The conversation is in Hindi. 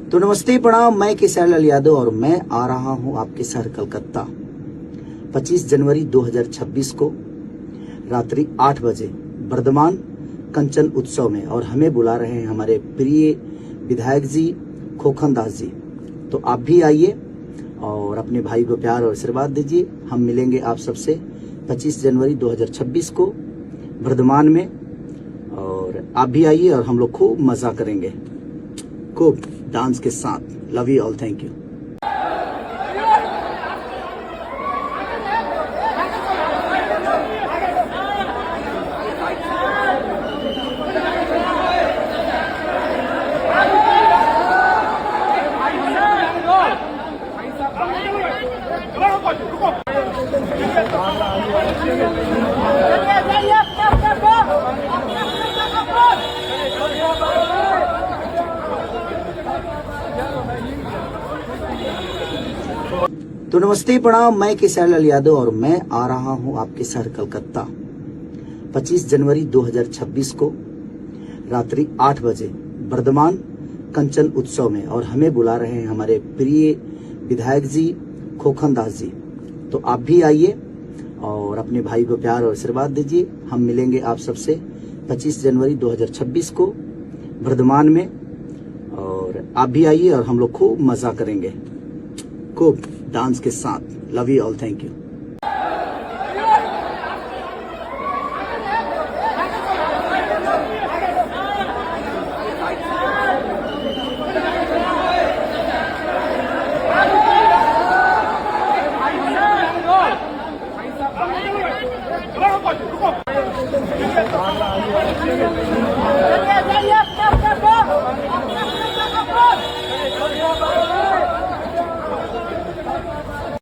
तो नमस्ते प्रणाम, मैं केसर लाल यादव और मैं आ रहा हूं आपके शहर कलकत्ता 25 जनवरी 2026 को रात्रि 8 बजे वर्धमान कंचन उत्सव में। और हमें बुला रहे हैं हमारे प्रिय विधायक जी खोखन दास जी। तो आप भी आइए और अपने भाई को प्यार और आशीर्वाद दीजिए। हम मिलेंगे आप सबसे 25 जनवरी 2026 को वर्धमान में। और आप भी आइए और हम लोग खूब मजा करेंगे, खूब डांस के साथ। Love you all, thank you. तो नमस्ते प्रणाम, मैं केसर लाल यादव और मैं आ रहा हूं आपके शहर कलकत्ता 25 जनवरी 2026 को रात्रि 8 बजे वर्धमान कंचन उत्सव में। और हमें बुला रहे हैं हमारे प्रिय विधायक जी खोखन दास जी। तो आप भी आइए और अपने भाई को प्यार और आशीर्वाद दीजिए। हम मिलेंगे आप सबसे 25 जनवरी 2026 को वर्धमान में। और आप भी आइए और हम लोग खूब मजा करेंगे, खूब डांस के साथ। Love you all, thank you. चलिए